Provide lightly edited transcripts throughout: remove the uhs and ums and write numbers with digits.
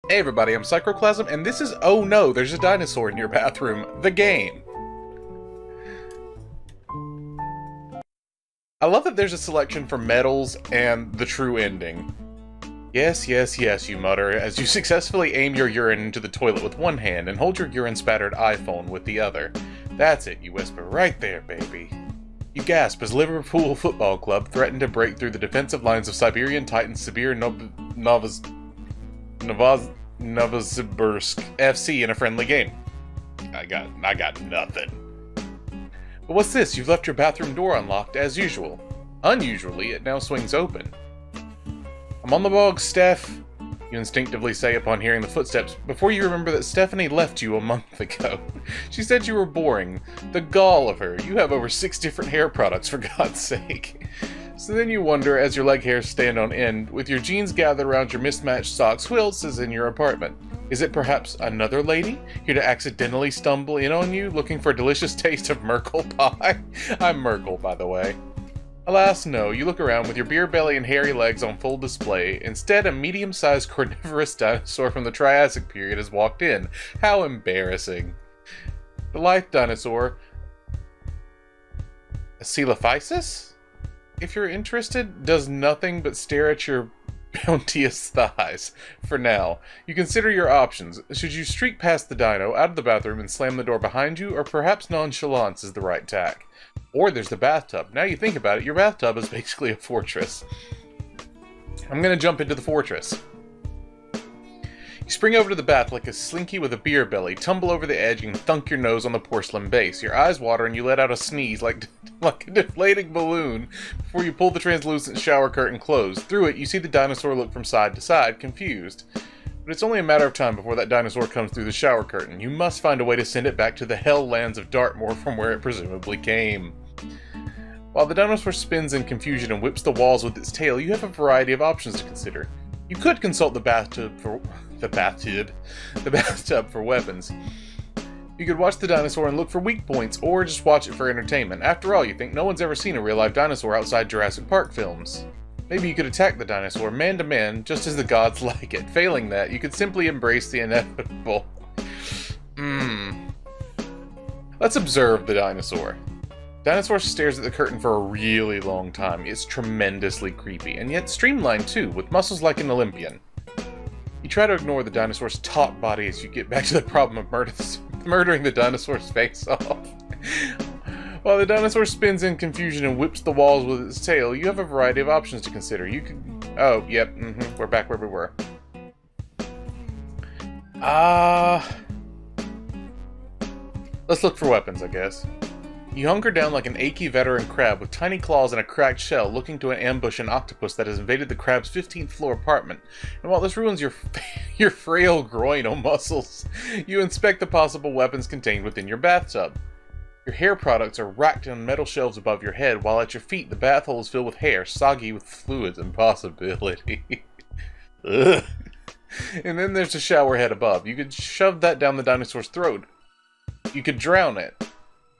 Hey everybody, I'm Psychroclasm, and this is Oh No, There's a Dinosaur in Your Bathroom, the game. I love that there's a selection for medals and the true ending. Yes, yes, yes, you mutter, as you successfully aim your urine into the toilet with one hand and hold your urine-spattered iPhone with the other. That's it, you whisper, right there, baby. You gasp as Liverpool Football Club threaten to break through the defensive lines of Siberian Titans Sibir Novosibirsk FC in a friendly game. I got nothing. But what's this? You've left your bathroom door unlocked as usual. Unusually, it now swings open. I'm on the bog, Steph, you instinctively say upon hearing the footsteps, before you remember that Stephanie left you a month ago. She said you were boring. The gall of her. You have over 6 different hair products, for God's sake. So then you wonder, as your leg hairs stand on end, with your jeans gathered around your mismatched socks, who else is in your apartment? Is it perhaps another lady, here to accidentally stumble in on you, looking for a delicious taste of Merkel pie? I'm Merkel, by the way. Alas, no. You look around with your beer belly and hairy legs on full display. Instead, a medium-sized carnivorous dinosaur from the Triassic period has walked in. How embarrassing. The lithe dinosaur... Coelophysis? If you're interested, does nothing but stare at your bounteous thighs. For now. You consider your options. Should you streak past the dino, out of the bathroom, and slam the door behind you, or perhaps nonchalance is the right tack? Or there's the bathtub. Now you think about it, your bathtub is basically a fortress. I'm gonna jump into the fortress. You spring over to the bath like a slinky with a beer belly, tumble over the edge, and thunk your nose on the porcelain base. Your eyes water and you let out a sneeze like a deflating balloon before you pull the translucent shower curtain closed. Through it, you see the dinosaur look from side to side, confused. But it's only a matter of time before that dinosaur comes through the shower curtain. You must find a way to send it back to the hell lands of Dartmoor from where it presumably came. While the dinosaur spins in confusion and whips the walls with its tail, you have a variety of options to consider. You could consult the bathtub for weapons. You could watch the dinosaur and look for weak points, or just watch it for entertainment. After all, you think no one's ever seen a real-life dinosaur outside Jurassic Park films. Maybe you could attack the dinosaur man to man, just as the gods like it. Failing that, you could simply embrace the inevitable. Let's observe the dinosaur. Dinosaur stares at the curtain for a really long time. It's tremendously creepy, and yet streamlined too, with muscles like an Olympian. You try to ignore the dinosaur's taut body as you get back to the problem of murdering the dinosaur's face off. While the dinosaur spins in confusion and whips the walls with its tail, you have a variety of options to consider. You could... Oh, yep, we're back where we were. Let's look for weapons, I guess. You hunker down like an achy veteran crab with tiny claws and a cracked shell, looking to ambush an octopus that has invaded the crab's 15th floor apartment. And while this ruins your frail groinal muscles, you inspect the possible weapons contained within your bathtub. Your hair products are racked on metal shelves above your head, while at your feet the bath hole is filled with hair, soggy with fluids and possibility. Ugh. And then there's the shower head above. You could shove that down the dinosaur's throat. You could drown it.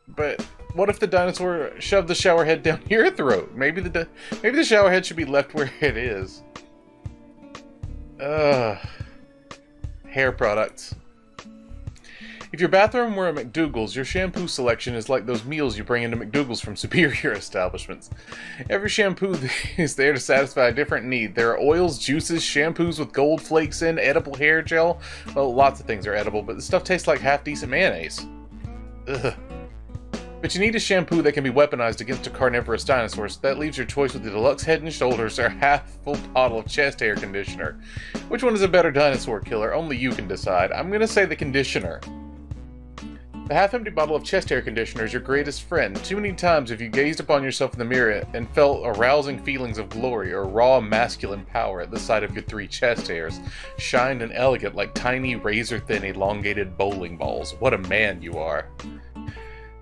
But what if the dinosaur shoved the shower head down your throat? Maybe the shower head should be left where it is. Hair products. If your bathroom were a McDougal's, your shampoo selection is like those meals you bring into McDougal's from superior establishments. Every shampoo is there to satisfy a different need. There are oils, juices, shampoos with gold flakes in, edible hair gel. Well, lots of things are edible, but the stuff tastes like half-decent mayonnaise. Ugh. But you need a shampoo that can be weaponized against a carnivorous dinosaur, so that leaves your choice with the deluxe Head & Shoulders or half-full bottle of chest hair conditioner. Which one is a better dinosaur killer? Only you can decide. I'm gonna say the conditioner. The half-empty bottle of chest hair conditioner is your greatest friend. Too many times have you gazed upon yourself in the mirror and felt arousing feelings of glory or raw masculine power at the sight of your 3 chest hairs, shined and elegant like tiny razor-thin elongated bowling balls. What a man you are.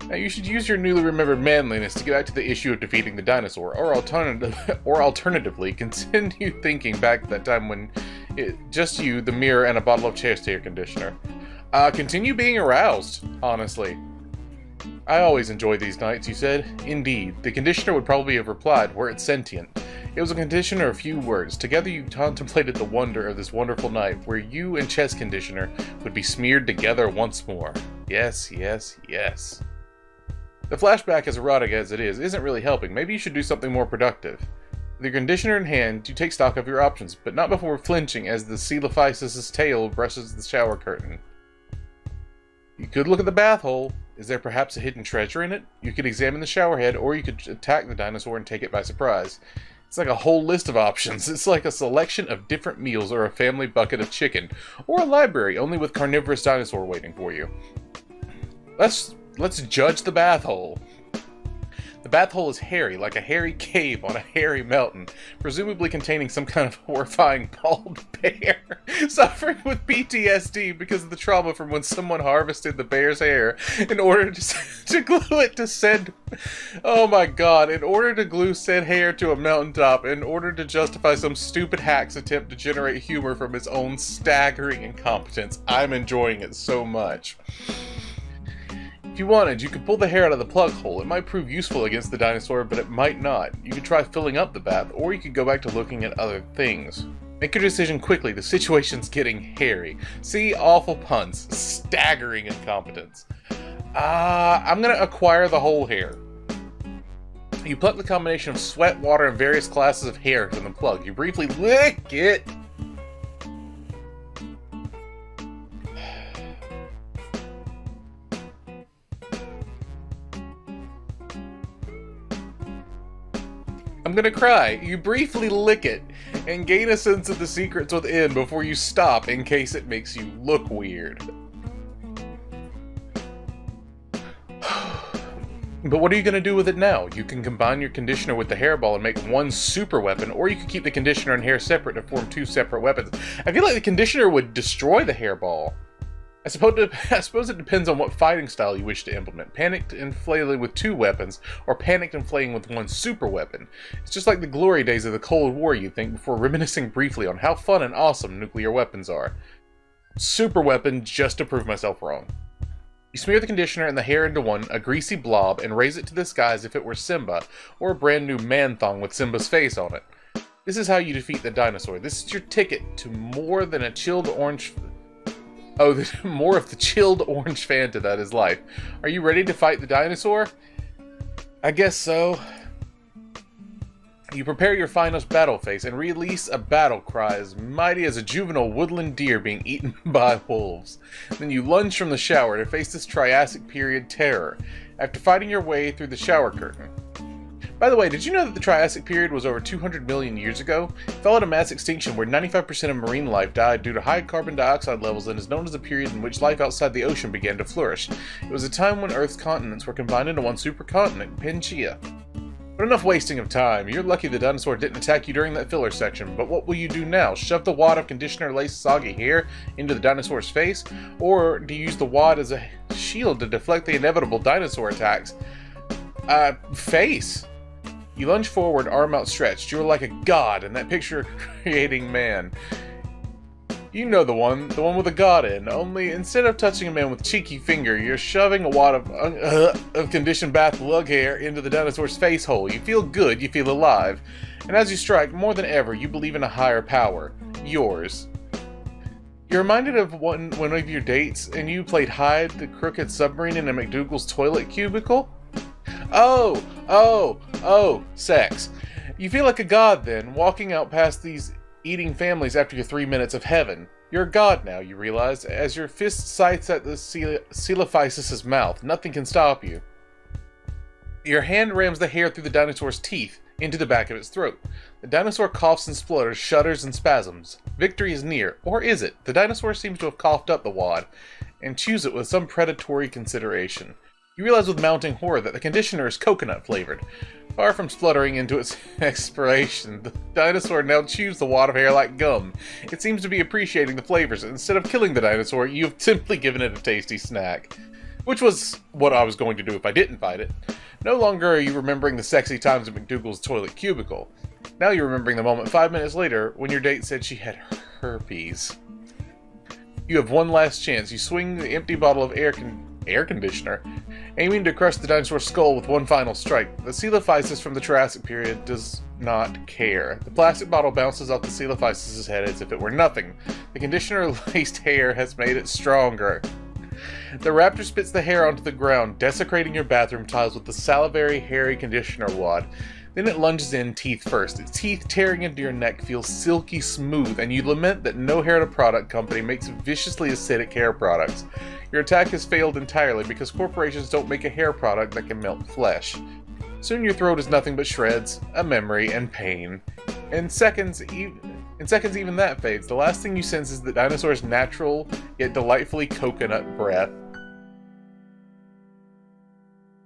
Now you should use your newly remembered manliness to get back to the issue of defeating the dinosaur, or alternatively, continue thinking back to that time when just you, the mirror, and a bottle of chest hair conditioner. Continue being aroused, honestly. I always enjoy these nights, you said. Indeed. The conditioner would probably have replied, were it sentient. It was a conditioner of few words. Together you contemplated the wonder of this wonderful night, where you and chest conditioner would be smeared together once more. Yes, yes, yes. The flashback, as erotic as it is, isn't really helping. Maybe you should do something more productive. With your conditioner in hand, you take stock of your options, but not before flinching as the Psychroclasm's tail brushes the shower curtain. You could look at the bath hole. Is there perhaps a hidden treasure in it? You could examine the shower head, or you could attack the dinosaur and take it by surprise. It's like a whole list of options. It's like a selection of different meals, or a family bucket of chicken, or a library, only with carnivorous dinosaur waiting for you. Let's judge the bath hole. The bath hole is hairy, like a hairy cave on a hairy mountain, presumably containing some kind of horrifying bald bear, suffering with PTSD because of the trauma from when someone harvested the bear's hair in order to glue it to said... Oh my god, in order to glue said hair to a mountaintop, in order to justify some stupid hack's attempt to generate humor from his own staggering incompetence. I'm enjoying it so much. If you wanted, you could pull the hair out of the plug hole. It might prove useful against the dinosaur, but it might not. You could try filling up the bath, or you could go back to looking at other things. Make your decision quickly. The situation's getting hairy. See? Awful puns. Staggering incompetence. I'm gonna acquire the whole hair. You pluck the combination of sweat, water, and various classes of hair from the plug. You briefly lick it. I'm gonna cry. You briefly lick it and gain a sense of the secrets within before you stop in case it makes you look weird. But what are you going to do with it now? You can combine your conditioner with the hairball and make one super weapon, or you could keep the conditioner and hair separate to form two separate weapons. I feel like the conditioner would destroy the hairball. I suppose it depends on what fighting style you wish to implement. Panicked and flailing with two weapons, or panicked and flailing with one super weapon. It's just like the glory days of the Cold War, you think, before reminiscing briefly on how fun and awesome nuclear weapons are. Super weapon just to prove myself wrong. You smear the conditioner and the hair into one, a greasy blob, and raise it to the sky as if it were Simba, or a brand new man-thong with Simba's face on it. This is how you defeat the dinosaur. This is your ticket to more than a chilled orange... Oh, more of the chilled orange Fanta that is life. Are you ready to fight the dinosaur? I guess so. You prepare your finest battle face and release a battle cry as mighty as a juvenile woodland deer being eaten by wolves. Then you lunge from the shower to face this Triassic period terror, after fighting your way through the shower curtain. By the way, did you know that the Triassic period was over 200 million years ago? It followed a mass extinction where 95% of marine life died due to high carbon dioxide levels and is known as a period in which life outside the ocean began to flourish. It was a time when Earth's continents were combined into one supercontinent, Pangaea. But enough wasting of time. You're lucky the dinosaur didn't attack you during that filler section, but what will you do now? Shove the wad of conditioner-laced soggy hair into the dinosaur's face? Or do you use the wad as a shield to deflect the inevitable dinosaur attacks? Face! You lunge forward, arm outstretched. You're like a god in that picture-creating man. You know the one with a god in, only instead of touching a man with cheeky finger, you're shoving a wad of conditioned bath lug hair into the dinosaur's face hole. You feel good, you feel alive. And as you strike, more than ever, you believe in a higher power. Yours. You're reminded of one of your dates, and you played hide the crooked submarine in a McDougal's toilet cubicle? Oh, sex. You feel like a god then, walking out past these eating families after your 3 minutes of heaven. You're a god now, you realize, as your fist sights at the Psychroclasm's mouth. Nothing can stop you. Your hand rams the hair through the dinosaur's teeth, into the back of its throat. The dinosaur coughs and splutters, shudders and spasms. Victory is near, or is it? The dinosaur seems to have coughed up the wad, and chews it with some predatory consideration. You realize with mounting horror that the conditioner is coconut flavored. Far from spluttering into its expiration, the dinosaur now chews the wad of hair like gum. It seems to be appreciating the flavors. Instead of killing the dinosaur, you've simply given it a tasty snack. Which was what I was going to do if I didn't fight it. No longer are you remembering the sexy times at McDougal's toilet cubicle. Now you're remembering the moment 5 minutes later when your date said she had herpes. You have one last chance. You swing the empty bottle of air conditioner, aiming to crush the dinosaur's skull with one final strike. The Coelophysis from the Jurassic period does not care. The plastic bottle bounces off the Coelophysis' head as if it were nothing. The conditioner-laced hair has made it stronger. The raptor spits the hair onto the ground, desecrating your bathroom tiles with the salivary, hairy conditioner wad. Then it lunges in, teeth first. Its teeth tearing into your neck feel silky smooth, and you lament that no hair product company makes viciously acidic hair products. Your attack has failed entirely because corporations don't make a hair product that can melt flesh. Soon your throat is nothing but shreds, a memory, and pain. In seconds, even that fades. The last thing you sense is the dinosaur's natural, yet delightfully coconut breath.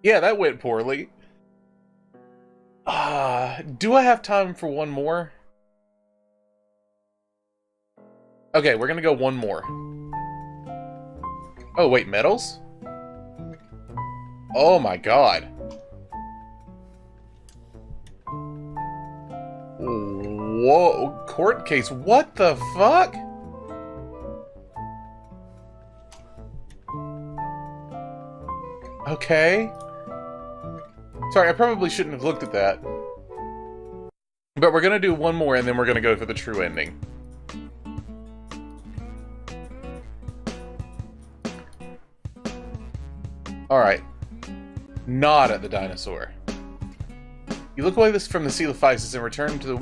Yeah, that went poorly. Do I have time for one more? Okay, we're gonna go one more. Oh, wait, medals? Oh my god. Whoa, court case, what the fuck? Okay. Sorry, I probably shouldn't have looked at that. But we're gonna do one more and then we're gonna go for the true ending. Alright. Nod at the dinosaur. You look away from the Coelophysis and return to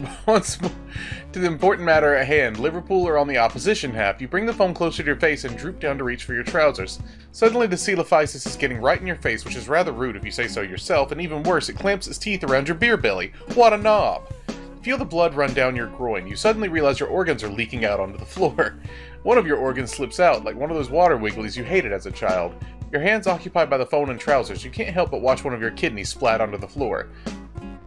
the important matter at hand. Liverpool are on the opposition half. You bring the phone closer to your face and droop down to reach for your trousers. Suddenly the Coelophysis is getting right in your face, which is rather rude if you say so yourself, and even worse, it clamps its teeth around your beer belly. What a knob! You feel the blood run down your groin. You suddenly realize your organs are leaking out onto the floor. One of your organs slips out, like one of those water wigglies you hated as a child. Your hands occupied by the phone and trousers. You can't help but watch one of your kidneys splat onto the floor.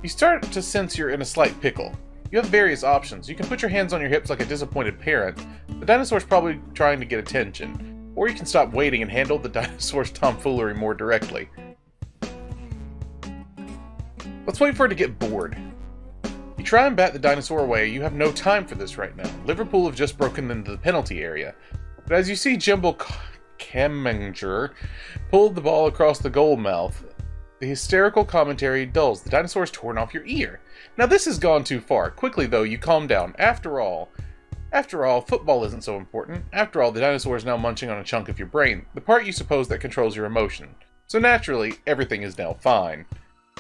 You start to sense you're in a slight pickle. You have various options. You can put your hands on your hips like a disappointed parent. The dinosaur's probably trying to get attention. Or you can stop waiting and handle the dinosaur's tomfoolery more directly. Let's wait for it to get bored. You try and bat the dinosaur away. You have no time for this right now. Liverpool have just broken into the penalty area. But as you see Jimbo Kemminger pull the ball across the goal mouth, the hysterical commentary dulls. The dinosaur's torn off your ear. Now this has gone too far. Quickly though, you calm down. After all, football isn't so important. After all, the dinosaur is now munching on a chunk of your brain, the part you suppose that controls your emotion. So naturally, everything is now fine.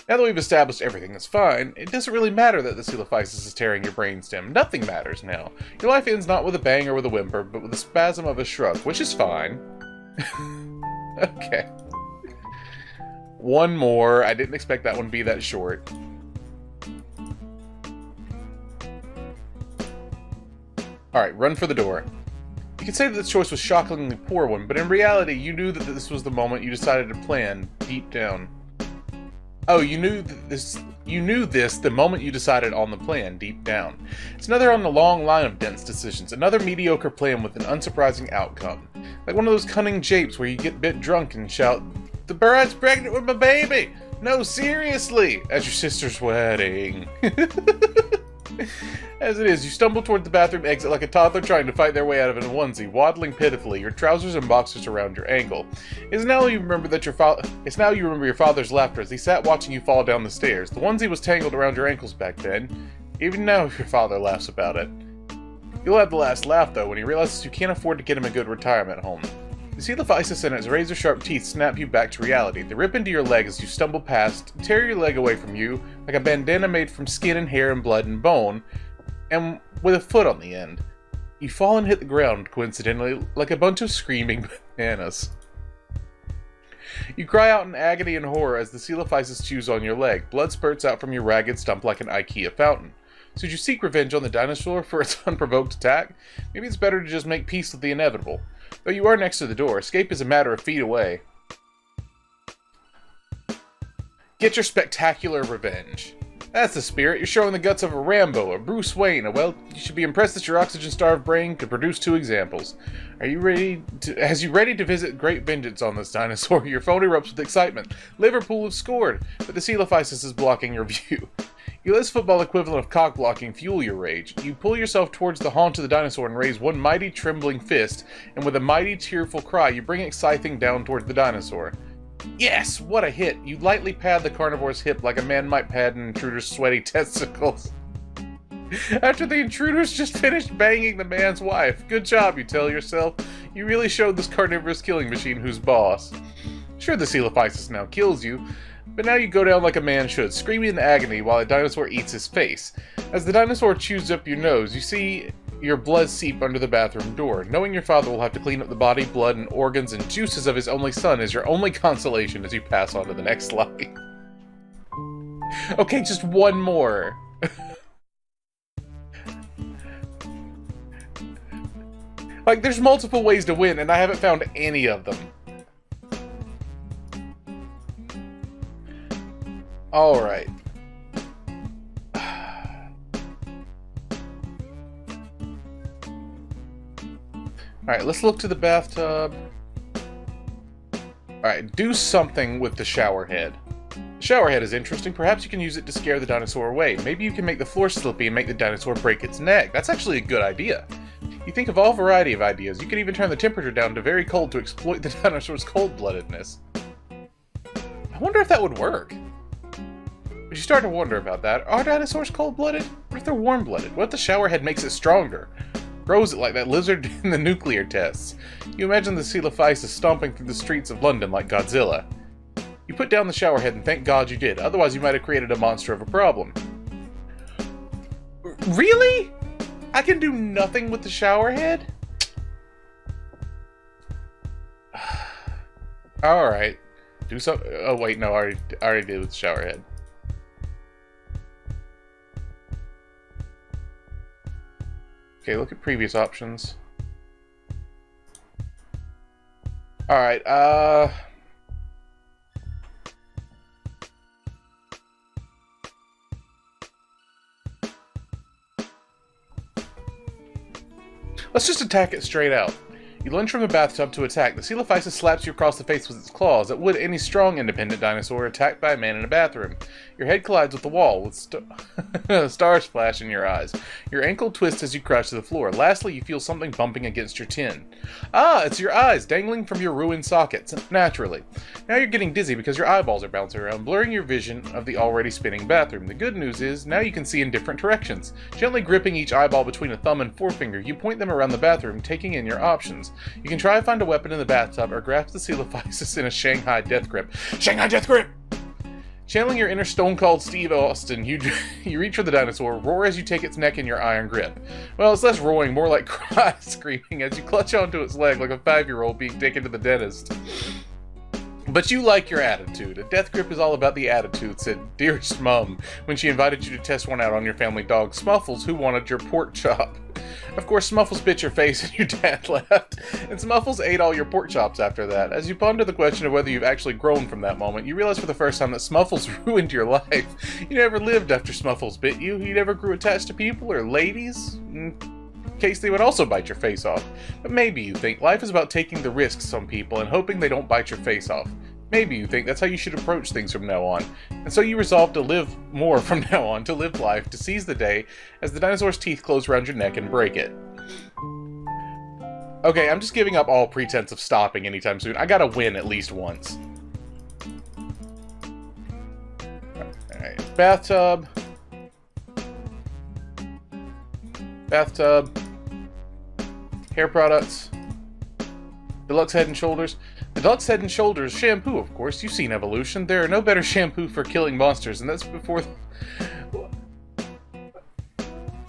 Now that we've established everything is fine, it doesn't really matter that the Coelophysis is tearing your brainstem. Nothing matters now. Your life ends not with a bang or with a whimper, but with a spasm of a shrug, which is fine. Okay. One more. I didn't expect that one to be that short. Alright, run for the door. You could say that this choice was a shockingly poor one, but in reality, you knew that this was the moment you decided to plan, deep down. Oh, you knew this the moment you decided on the plan, deep down. It's another on the long line of dense decisions, another mediocre plan with an unsurprising outcome. Like one of those cunning japes where you get bit drunk and shout, "The bride's pregnant with my baby! No, seriously!" at your sister's wedding. As it is, you stumble toward the bathroom exit like a toddler trying to fight their way out of a onesie, waddling pitifully, your trousers and boxers around your ankle. It's now you remember your father's laughter as he sat watching you fall down the stairs. The onesie was tangled around your ankles back then. Even now your father laughs about it. You'll have the last laugh though when he realizes you can't afford to get him a good retirement home. The Coelophysis and its razor-sharp teeth snap you back to reality. They rip into your leg as you stumble past, tear your leg away from you, like a bandana made from skin and hair and blood and bone, and with a foot on the end. You fall and hit the ground, coincidentally, like a bunch of screaming bananas. You cry out in agony and horror as the Coelophysis chews on your leg. Blood spurts out from your ragged stump like an IKEA fountain. So you seek revenge on the dinosaur for its unprovoked attack? Maybe it's better to just make peace with the inevitable. Though you are next to the door, escape is a matter of feet away. Get your spectacular revenge. That's the spirit. You're showing the guts of a Rambo, a Bruce Wayne. Well, you should be impressed that your oxygen-starved brain could produce two examples. As you ready to visit great vengeance on this dinosaur, your phone erupts with excitement. Liverpool have scored, but the Coelophysis is blocking your view. You let this football equivalent of cock-blocking fuel your rage. You pull yourself towards the haunch of the dinosaur and raise one mighty trembling fist, and with a mighty tearful cry, you bring it scything down towards the dinosaur. Yes! What a hit! You lightly pad the carnivore's hip like a man might pad an intruder's sweaty testicles. After the intruders just finished banging the man's wife. Good job, you tell yourself. You really showed this carnivorous killing machine who's boss. Sure, the Coelophysis now kills you, but now you go down like a man should, screaming in agony while a dinosaur eats his face. As the dinosaur chews up your nose, you see your blood seep under the bathroom door. Knowing your father will have to clean up the body, blood, and organs and juices of his only son is your only consolation as you pass on to the next life. Okay, just one more. Like, there's multiple ways to win, and I haven't found any of them. Alright. Alright, let's look to the bathtub. Alright, do something with the shower head. The shower head is interesting. Perhaps you can use it to scare the dinosaur away. Maybe you can make the floor slippy and make the dinosaur break its neck. That's actually a good idea. You think of all variety of ideas. You could even turn the temperature down to very cold to exploit the dinosaur's cold-bloodedness. I wonder if that would work. But you start to wonder about that. Are dinosaurs cold-blooded? What if they're warm-blooded? What if the shower head makes it stronger? Grows it like that lizard in the nuclear tests? You imagine the Coelophysis stomping through the streets of London like Godzilla. You put down the shower head and thank God you did. Otherwise you might have created a monster of a problem. Really? I can do nothing with the shower head? Alright. Do so. Oh, wait, no, I already did with the shower head. Okay, look at previous options. Alright, let's just attack it straight out. You lunge from the bathtub to attack. The Coelophysis slaps you across the face with its claws. It would any strong, independent dinosaur attacked by a man in a bathroom. Your head collides with the wall, with stars flash in your eyes. Your ankle twists as you crash to the floor. Lastly, you feel something bumping against your tin. Ah, it's your eyes, dangling from your ruined sockets. Naturally. Now you're getting dizzy because your eyeballs are bouncing around, blurring your vision of the already spinning bathroom. The good news is, now you can see in different directions. Gently gripping each eyeball between a thumb and forefinger, you point them around the bathroom, taking in your options. You can try to find a weapon in the bathtub or grasp the Coelophysis in a Shanghai death grip. Shanghai death grip! Channeling your inner Stone Cold Steve Austin, you reach for the dinosaur, roar as you take its neck in your iron grip. Well, it's less roaring, more like cry screaming as you clutch onto its leg like a 5-year-old being taken to the dentist. But you like your attitude. A death grip is all about the attitude, said dearest Mum when she invited you to test one out on your family dog, Smuffles, who wanted your pork chop. Of course, Smuffles bit your face and your dad laughed, and Smuffles ate all your pork chops after that. As you ponder the question of whether you've actually grown from that moment, you realize for the first time that Smuffles ruined your life. You never lived after Smuffles bit you. You never grew attached to people or ladies, in case they would also bite your face off. But maybe you think life is about taking the risks on people and hoping they don't bite your face off. Maybe you think that's how you should approach things from now on. And so you resolve to live more from now on, to live life, to seize the day, as the dinosaur's teeth close around your neck and break it. Okay, I'm just giving up all pretense of stopping anytime soon. I gotta win at least once. Alright, bathtub. Bathtub. Hair products. Deluxe Head and Shoulders. The Deluxe Head and Shoulders shampoo, of course. You've seen Evolution. There are no better shampoo for killing monsters, and that's before...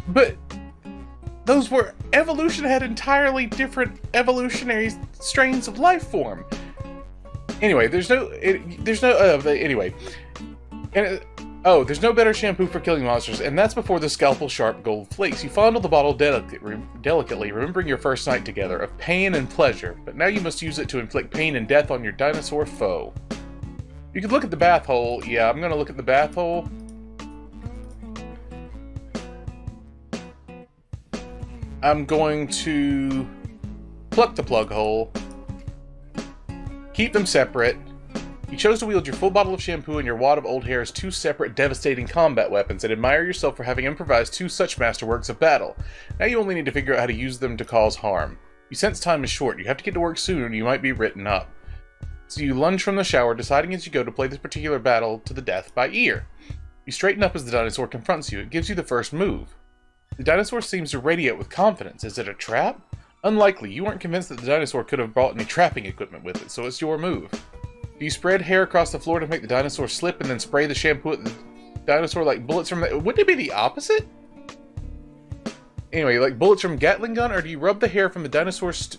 But... those were... Evolution had entirely different evolutionary strains of life form. Anyway, there's no... anyway. There's no better shampoo for killing monsters, and that's before the scalpel sharp gold flakes. You fondle the bottle delicately, remembering your first night together, of pain and pleasure, but now you must use it to inflict pain and death on your dinosaur foe. You could look at the bath hole. Yeah, I'm gonna look at the bath hole. I'm going to pluck the plug hole. Keep them separate. You chose to wield your full bottle of shampoo and your wad of old hair as two separate, devastating combat weapons, and admire yourself for having improvised two such masterworks of battle. Now you only need to figure out how to use them to cause harm. You sense time is short. You have to get to work soon, or you might be written up. So you lunge from the shower, deciding as you go to play this particular battle to the death by ear. You straighten up as the dinosaur confronts you. It gives you the first move. The dinosaur seems to radiate with confidence. Is it a trap? Unlikely. You weren't convinced that the dinosaur could have brought any trapping equipment with it, so it's your move. Do you spread hair across the floor to make the dinosaur slip and then spray the shampoo at the dinosaur like bullets from the... Wouldn't it be the opposite? Anyway, like bullets from Gatling gun, or do you rub the hair from the dinosaur's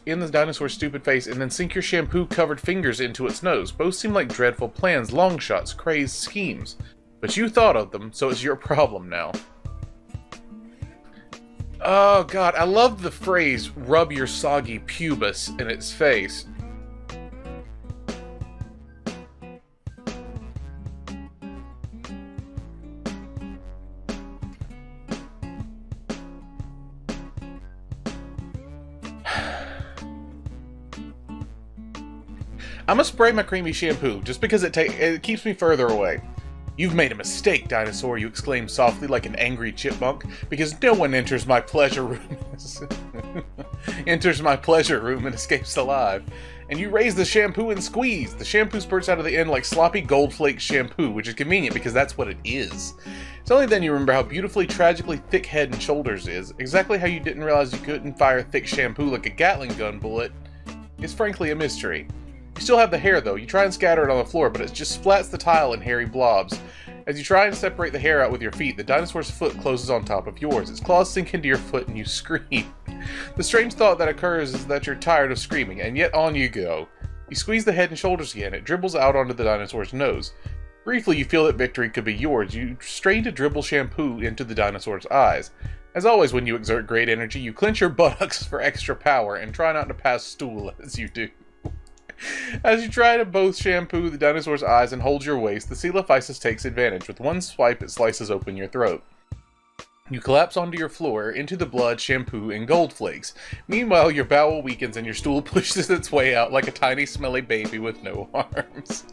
stupid face and then sink your shampoo-covered fingers into its nose? Both seem like dreadful plans, long shots, crazed schemes. But you thought of them, so it's your problem now. Oh god, I love the phrase, rub your soggy pubis in its face. I'm gonna spray my creamy shampoo, just because it keeps me further away. You've made a mistake, dinosaur, you exclaim softly like an angry chipmunk, because no one enters my pleasure room and escapes alive. And you raise the shampoo and squeeze. The shampoo spurts out of the end like sloppy gold flake shampoo, which is convenient because that's what it is. It's only then you remember how beautifully, tragically thick head and shoulders is. Exactly how you didn't realize you couldn't fire thick shampoo like a Gatling gun bullet is frankly a mystery. You still have the hair, though. You try and scatter it on the floor, but it just splats the tile in hairy blobs. As you try and separate the hair out with your feet, the dinosaur's foot closes on top of yours. Its claws sink into your foot and you scream. The strange thought that occurs is that you're tired of screaming, and yet on you go. You squeeze the head and shoulders again. It dribbles out onto the dinosaur's nose. Briefly, you feel that victory could be yours. You strain to dribble shampoo into the dinosaur's eyes. As always, when you exert great energy, you clench your buttocks for extra power and try not to pass stool as you do. As you try to both shampoo the dinosaur's eyes and hold your waist, the Coelophysis takes advantage. With one swipe, it slices open your throat. You collapse onto your floor, into the blood, shampoo, and gold flakes. Meanwhile, your bowel weakens and your stool pushes its way out like a tiny, smelly baby with no arms.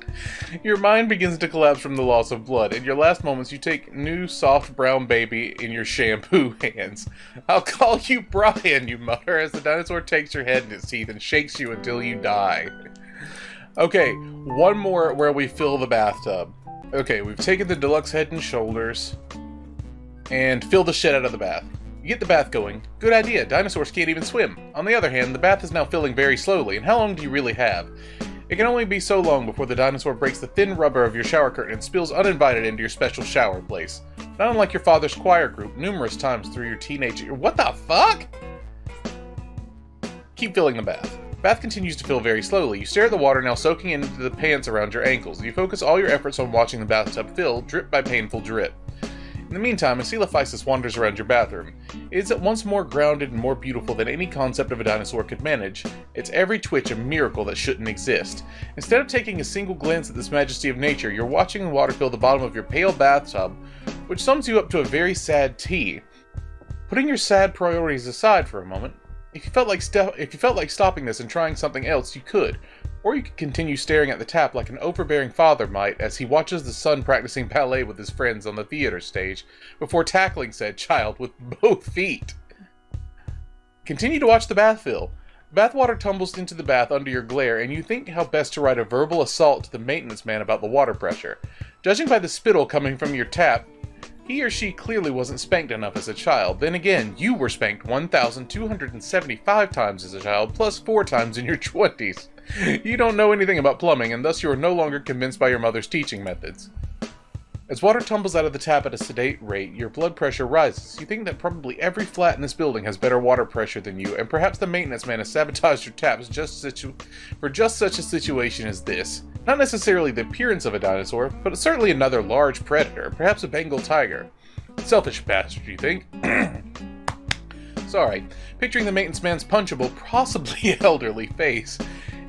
Your mind begins to collapse from the loss of blood. In your last moments, you take new, soft, brown baby in your shampoo hands. I'll call you Brian, you mutter, as the dinosaur takes your head in its teeth and shakes you until you die. Okay, one more where we fill the bathtub. Okay, we've taken the deluxe head and shoulders and fill the shit out of the bath. You get the bath going. Good idea, dinosaurs can't even swim. On the other hand, the bath is now filling very slowly, and how long do you really have? It can only be so long before the dinosaur breaks the thin rubber of your shower curtain and spills uninvited into your special shower place. Not unlike your father's choir group, numerous times through your teenage years. What the fuck? Keep filling the bath. The bath continues to fill very slowly. You stare at the water now soaking into the pants around your ankles. You focus all your efforts on watching the bathtub fill, drip by painful drip. In the meantime, a Coelophysis wanders around your bathroom. It is at once more grounded and more beautiful than any concept of a dinosaur could manage. Its every twitch a miracle that shouldn't exist. Instead of taking a single glance at this majesty of nature, you're watching the water fill the bottom of your pale bathtub, which sums you up to a very sad tea. Putting your sad priorities aside for a moment, if you felt like stopping this and trying something else, you could. Or you could continue staring at the tap like an overbearing father might as he watches the son practicing ballet with his friends on the theater stage before tackling said child with both feet. Continue to watch the bath fill. Bathwater tumbles into the bath under your glare, and you think how best to write a verbal assault to the maintenance man about the water pressure. Judging by the spittle coming from your tap, he or she clearly wasn't spanked enough as a child. Then again, you were spanked 1,275 times as a child, plus 4 times in your 20s. You don't know anything about plumbing, and thus you are no longer convinced by your mother's teaching methods. As water tumbles out of the tap at a sedate rate, your blood pressure rises. You think that probably every flat in this building has better water pressure than you, and perhaps the maintenance man has sabotaged your taps for just such a situation as this. Not necessarily the appearance of a dinosaur, but certainly another large predator, perhaps a Bengal tiger. Selfish bastard, you think? Sorry, picturing the maintenance man's punchable, possibly elderly face.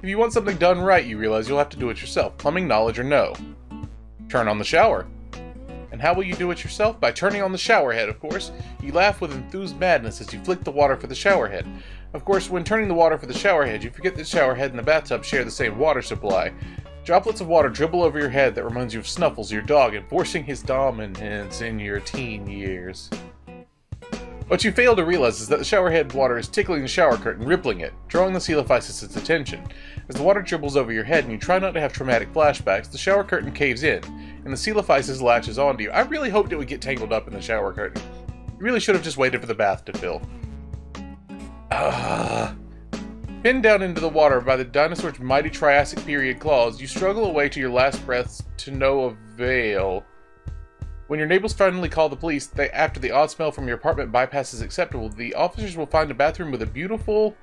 If you want something done right, you realize you'll have to do it yourself, plumbing knowledge or no. Turn on the shower. And how will you do it yourself? By turning on the shower head, of course. You laugh with enthused madness as you flick the water for the shower head. Of course, when turning the water for the shower head, you forget the shower head and the bathtub share the same water supply. Droplets of water dribble over your head that reminds you of Snuffles, your dog, enforcing his dominance in your teen years. What you fail to realize is that the showerhead water is tickling the shower curtain, rippling it, drawing the Coelophysis' attention. As the water dribbles over your head and you try not to have traumatic flashbacks, the shower curtain caves in, and the Coelophysis latches onto you. I really hoped it would get tangled up in the shower curtain. You really should have just waited for the bath to fill. Pinned down into the water by the dinosaur's mighty Triassic period claws, you struggle away to your last breaths to no avail. When your neighbors finally call the police, after the odd smell from your apartment bypasses acceptable, the officers will find a bathroom with a beautiful...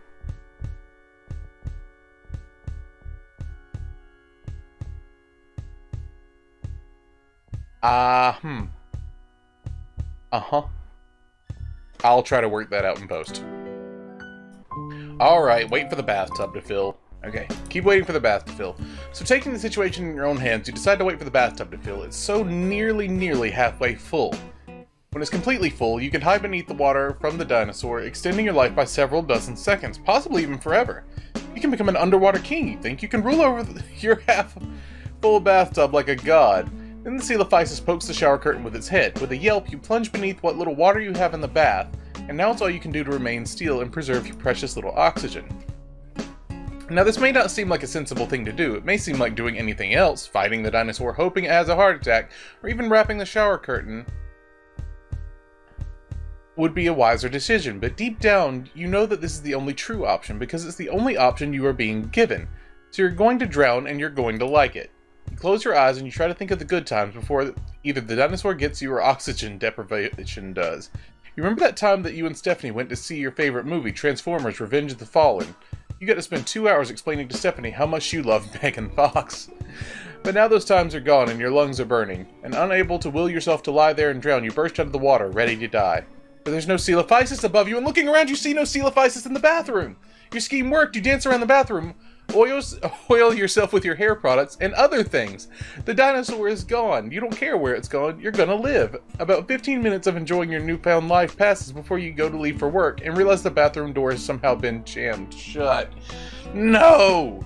Uh-huh. I'll try to work that out in post. Alright, wait for the bathtub to fill. Okay, keep waiting for the bath to fill. So taking the situation in your own hands, you decide to wait for the bathtub to fill. It's so nearly halfway full. When it's completely full, you can hide beneath the water from the dinosaur, extending your life by several dozen seconds, possibly even forever. You can become an underwater king, you think. You can rule over your half-full bathtub like a god. Then the Coelophysis pokes the shower curtain with its head. With a yelp, you plunge beneath what little water you have in the bath, and now it's all you can do to remain still and preserve your precious little oxygen. Now this may not seem like a sensible thing to do. It may seem like doing anything else, fighting the dinosaur, hoping it has a heart attack, or even wrapping the shower curtain would be a wiser decision, but deep down, you know that this is the only true option, because it's the only option you are being given. So you're going to drown, and you're going to like it. You close your eyes and you try to think of the good times before either the dinosaur gets you or oxygen deprivation does. You remember that time that you and Stephanie went to see your favorite movie, Transformers: Revenge of the Fallen? You got to spend 2 hours explaining to Stephanie how much you love Megan Fox. But now those times are gone and your lungs are burning, and unable to will yourself to lie there and drown, you burst out of the water, ready to die. But there's no Coelophysis above you, and looking around you see no Coelophysis in the bathroom! Your scheme worked, you dance around the bathroom, oil yourself with your hair products, and other things. The dinosaur is gone. You don't care where it's gone. You're gonna live. About 15 minutes of enjoying your newfound life passes before you go to leave for work and realize the bathroom door has somehow been jammed shut. No!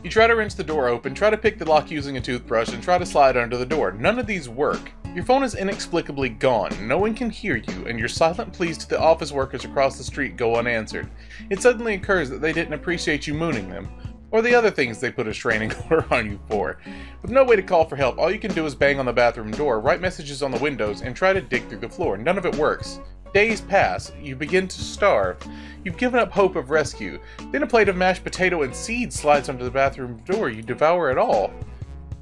You try to wrench the door open, try to pick the lock using a toothbrush, and try to slide under the door. None of these work. Your phone is inexplicably gone, no one can hear you, and your silent pleas to the office workers across the street go unanswered. It suddenly occurs that they didn't appreciate you mooning them, or the other things they put a restraining order on you for. With no way to call for help, all you can do is bang on the bathroom door, write messages on the windows, and try to dig through the floor. None of it works. Days pass, you begin to starve. You've given up hope of rescue. Then a plate of mashed potato and seeds slides under the bathroom door. You devour it all.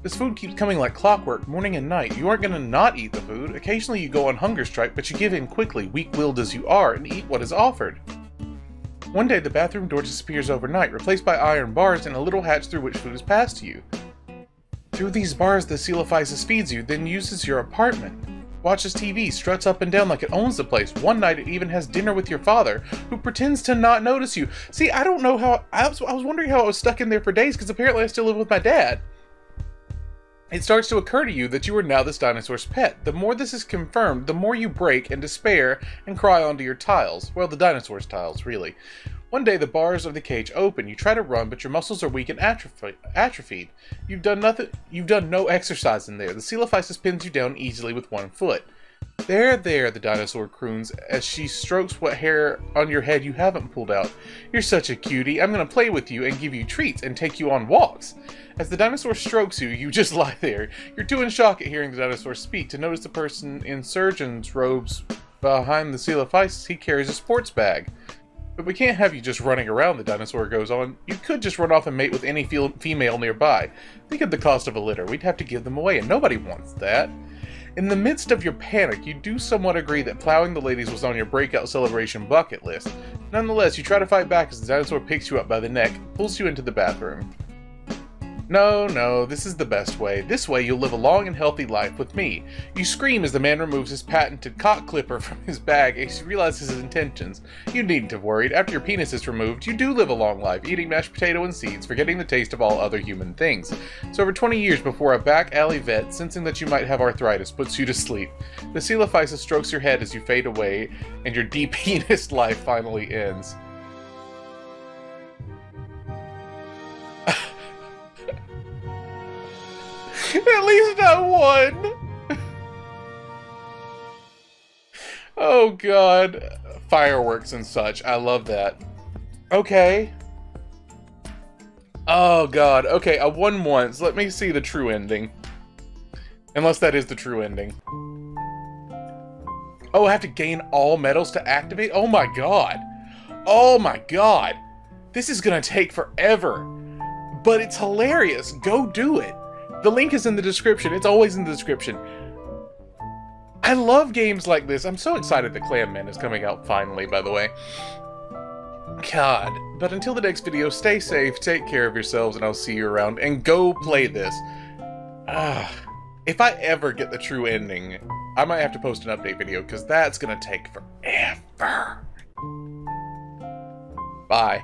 This food keeps coming like clockwork, morning and night. You aren't going to not eat the food. Occasionally you go on hunger strike, but you give in quickly, weak-willed as you are, and eat what is offered. One day the bathroom door disappears overnight, replaced by iron bars and a little hatch through which food is passed to you. Through these bars the Coelophysis feeds you, then uses your apartment. Watches TV, struts up and down like it owns the place. One night it even has dinner with your father, who pretends to not notice you. See, I don't know how... I was wondering how I was stuck in there for days, because apparently I still live with my dad. It starts to occur to you that you are now this dinosaur's pet. The more this is confirmed, the more you break and despair and cry onto your tiles. Well, the dinosaur's tiles, really. One day the bars of the cage open. You try to run, but your muscles are weak and atrophied. You've done no exercise in there. The Coelophysis pins you down easily with one foot. There, the dinosaur croons as she strokes what hair on your head you haven't pulled out. You're such a cutie. I'm gonna play with you and give you treats and take you on walks. As the dinosaur strokes you, you just lie there. You're too in shock at hearing the dinosaur speak to notice the person in surgeon's robes behind the Coelophysis. He carries a sports bag. But we can't have you just running around, the dinosaur goes on. You could just run off and mate with any female nearby. Think of the cost of a litter. We'd have to give them away, and nobody wants that. In the midst of your panic, you do somewhat agree that plowing the ladies was on your breakout celebration bucket list. Nonetheless, you try to fight back as the dinosaur picks you up by the neck, pulls you into the bathroom. No, this is the best way. This way you'll live a long and healthy life with me. You scream as the man removes his patented cock clipper from his bag as he realizes his intentions. You needn't have worried. After your penis is removed, you do live a long life, eating mashed potato and seeds, forgetting the taste of all other human things. So over 20 years before a back alley vet, sensing that you might have arthritis, puts you to sleep. The Coelophysis strokes your head as you fade away, and your depenised life finally ends. At least not one! Oh god. Fireworks and such. I love that. Okay. Oh god. Okay, I won once. Let me see the true ending. Unless that is the true ending. Oh, I have to gain all medals to activate? Oh my god. Oh my god. This is gonna take forever. But it's hilarious. Go do it. The link is in the description. It's always in the description. I love games like this. I'm so excited that Clan Man is coming out finally, by the way. God. But until the next video, stay safe, take care of yourselves, and I'll see you around. And go play this. If I ever get the true ending, I might have to post an update video, because that's going to take forever. Bye.